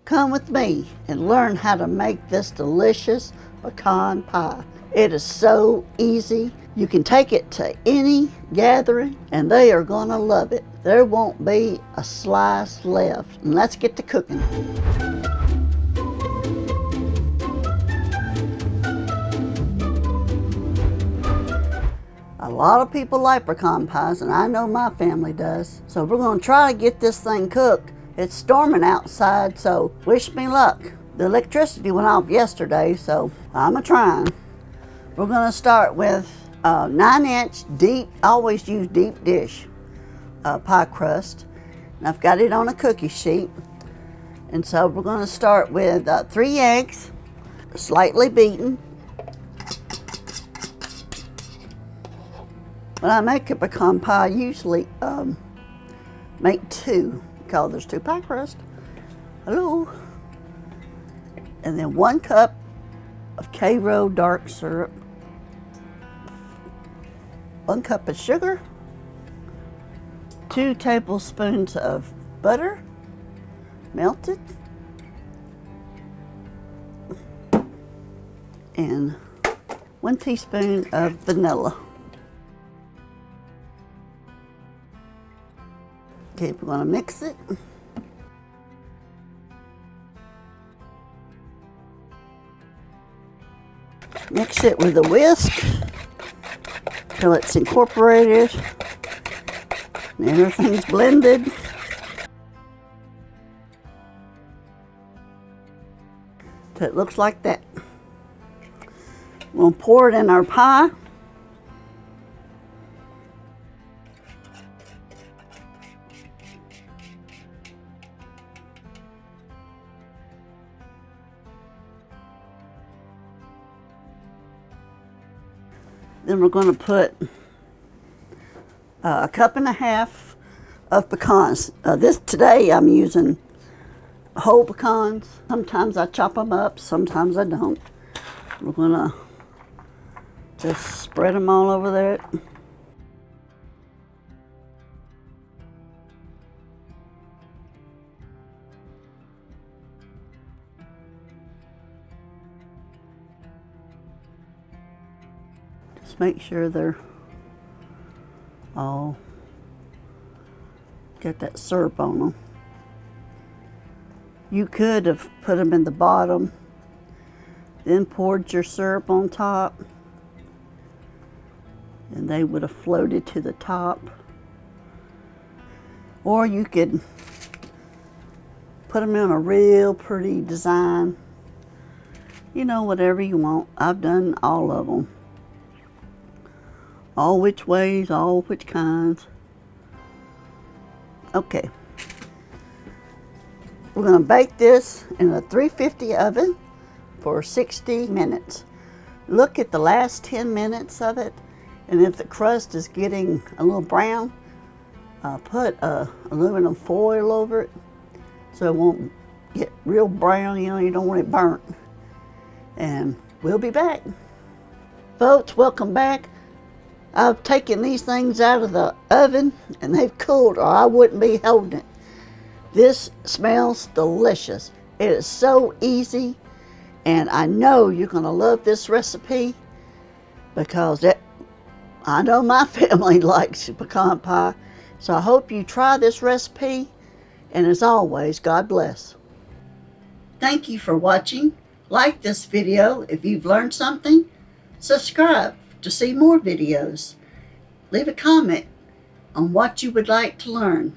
Come with me and learn how to make this delicious pecan pie. It is so easy. You can take it to any gathering and they are gonna love it. There won't be a slice left. And let's get to cooking. A lot of people like pecan pies, and I know my family does. So we're gonna try to get this thing cooked. It's storming outside, so wish me luck. The electricity went off yesterday, so I'm a-trying. We're gonna start with 9-inch deep, I always use deep dish pie crust. And I've got it on a cookie sheet. And so we're gonna start with 3 eggs, slightly beaten. When I make a pecan pie, I usually make 2, because there's 2 pie crust. Hello. And then 1 cup of Karo dark syrup, 1 cup of sugar, 2 tablespoons of butter, melted, and 1 teaspoon of vanilla. Okay, we're gonna mix it. Mix it with a whisk till it's incorporated and everything's blended. So it looks like that. We'll pour it in our pie. Then we're going to put a 1.5 cups of pecans. Today I'm using whole pecans. Sometimes I chop them up, sometimes I don't. We're going to just spread them all over there. Make sure they're all got that syrup on them. You could have put them in the bottom, then poured your syrup on top, and they would have floated to the top. Or you could put them in a real pretty design. You know, whatever you want. I've done all of them. All which ways, all which kinds. Okay. We're going to bake this in a 350 oven for 60 minutes. Look at the last 10 minutes of it, and if the crust is getting a little brown, put aluminum foil over it so it won't get real brown. You know, you don't want it burnt. And we'll be back. Folks, welcome back. I've taken these things out of the oven and they've cooled or I wouldn't be holding it. This smells delicious. It is so easy, and I know you're going to love this recipe because I know my family likes pecan pie. So I hope you try this recipe, and as always, God bless. Thank you for watching. Like this video if you've learned something. Subscribe to see more videos. Leave a comment on what you would like to learn.